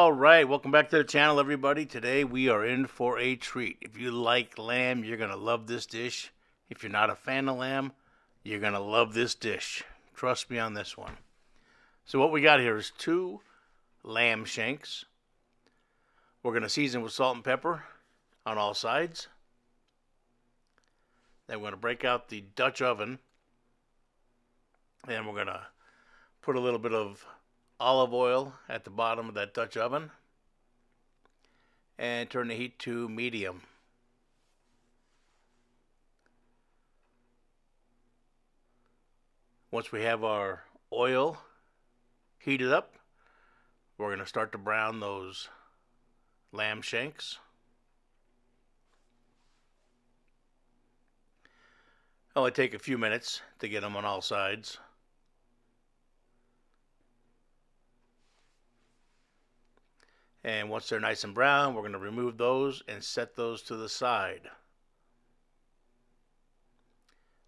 All right, welcome back to the channel, everybody. Today we are in for a treat. If you like lamb, you're going to love this dish. If you're not a fan of lamb, you're going to love this dish. Trust me on this one. So what we got here is 2 lamb shanks. We're going to season with salt and pepper on all sides. Then we're going to break out the Dutch oven. And we're going to put a little bit of olive oil at the bottom of that Dutch oven and turn the heat to medium. Once we have our oil heated up, we're going to start to brown those lamb shanks. Only take a few minutes to get them on all sides. And once they're nice and brown, we're going to remove those and set those to the side.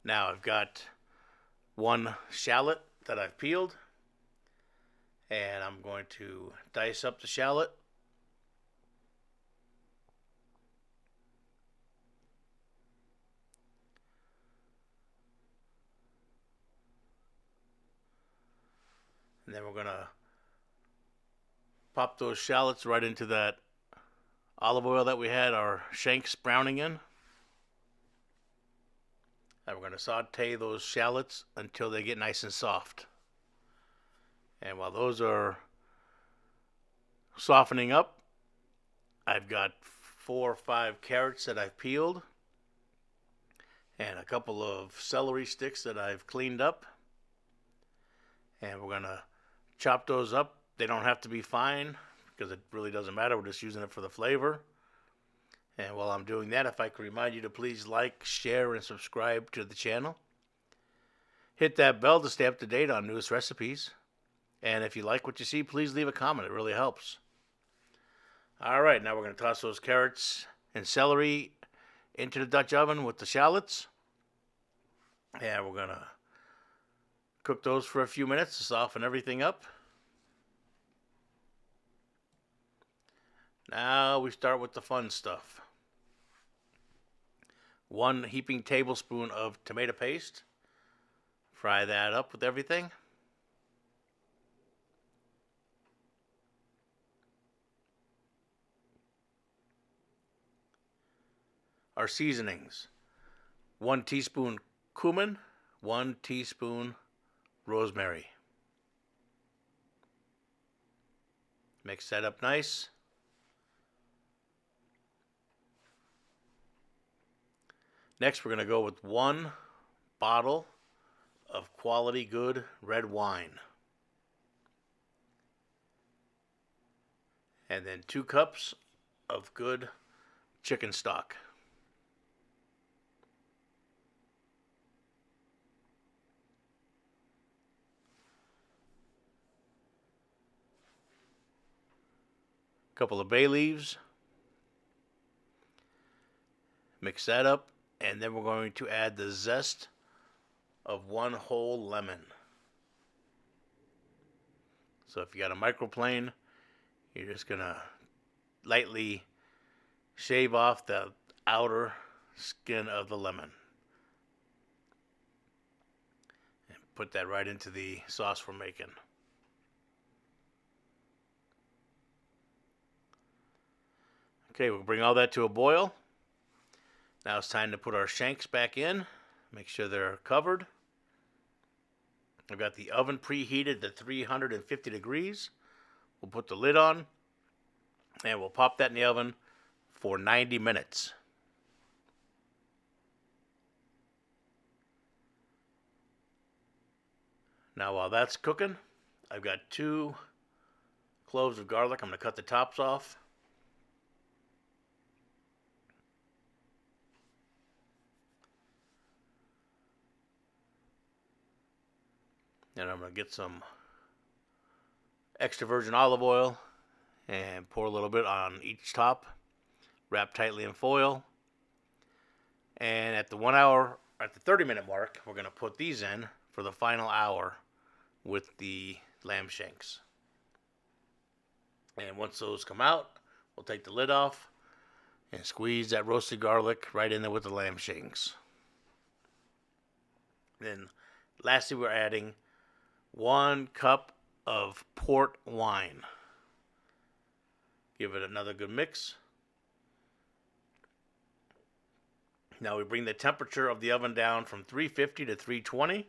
Now I've got 1 shallot that I've peeled, and I'm going to dice up the shallot. And then we're going to pop those shallots right into that olive oil that we had our shanks browning in. And we're going to saute those shallots until they get nice and soft. And while those are softening up, I've got 4 or 5 carrots that I've peeled and a couple of celery sticks that I've cleaned up. And we're going to chop those up. They don't have to be fine because it really doesn't matter. We're just using it for the flavor. And while I'm doing that, if I could remind you to please like, share, and subscribe to the channel. Hit that bell to stay up to date on newest recipes. And if you like what you see, please leave a comment. It really helps. All right, now we're going to toss those carrots and celery into the Dutch oven with the shallots. And we're going to cook those for a few minutes to soften everything up. Now we start with the fun stuff. 1 heaping tablespoon of tomato paste. Fry that up with everything. Our seasonings. 1 teaspoon cumin, 1 teaspoon rosemary. Mix that up nice. Next, we're going to go with 1 bottle of quality good red wine. And then 2 cups of good chicken stock. A couple of bay leaves. Mix that up. And then we're going to add the zest of 1 whole lemon. So if you got a microplane, you're just going to lightly shave off the outer skin of the lemon. And put that right into the sauce we're making. Okay, we'll bring all that to a boil. Now it's time to put our shanks back in. Make sure they're covered. I've got the oven preheated to 350 degrees. We'll put the lid on and we'll pop that in the oven for 90 minutes. Now while that's cooking, I've got 2 cloves of garlic. I'm going to cut the tops off. And I'm going to get some extra virgin olive oil and pour a little bit on each top. Wrap tightly in foil. And at the 30-minute mark, we're going to put these in for the final hour with the lamb shanks. And once those come out, we'll take the lid off and squeeze that roasted garlic right in there with the lamb shanks. Then lastly, we're adding 1 cup of port wine. Give it another good mix. Now we bring the temperature of the oven down from 350 to 320.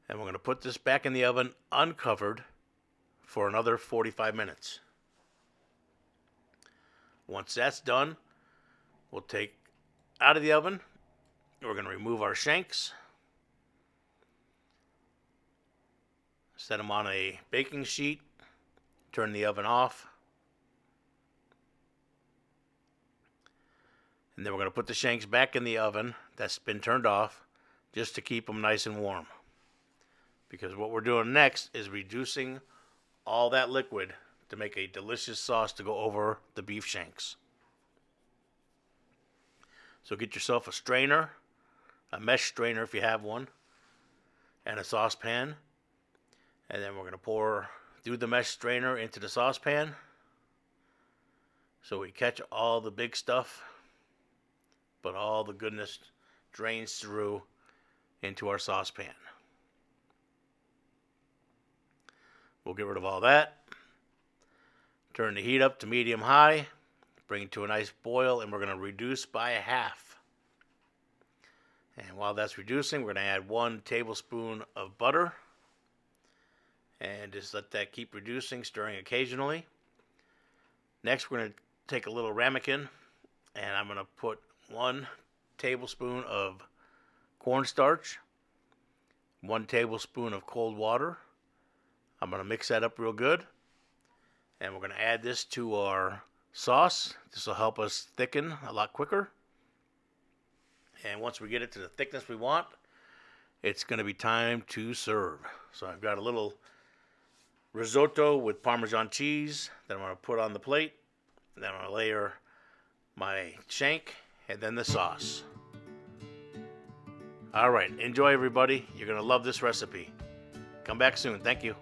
And we're going to put this back in the oven uncovered for another 45 minutes. Once that's done, we'll take out of the oven. We're going to remove our shanks. Set them on a baking sheet. Turn the oven off. And then we're going to put the shanks back in the oven that's been turned off just to keep them nice and warm. Because what we're doing next is reducing all that liquid to make a delicious sauce to go over the beef shanks. So get yourself a strainer, a mesh strainer if you have one, and a saucepan. And then we're going to pour through the mesh strainer into the saucepan so we catch all the big stuff, but all the goodness drains through into our saucepan. We'll get rid of all that. Turn the heat up to medium-high. Bring it to a nice boil, and we're going to reduce by a half. And while that's reducing, we're going to add 1 tablespoon of butter. And just let that keep reducing, stirring occasionally. Next, we're going to take a little ramekin, and I'm going to put 1 tablespoon of cornstarch, 1 tablespoon of cold water. I'm going to mix that up real good. And we're going to add this to our sauce. This will help us thicken a lot quicker. And once we get it to the thickness we want, it's going to be time to serve. So I've got a little risotto with Parmesan cheese that I'm going to put on the plate. Then I'm going to layer my shank and then the sauce. All right, enjoy everybody. You're going to love this recipe. Come back soon. Thank you.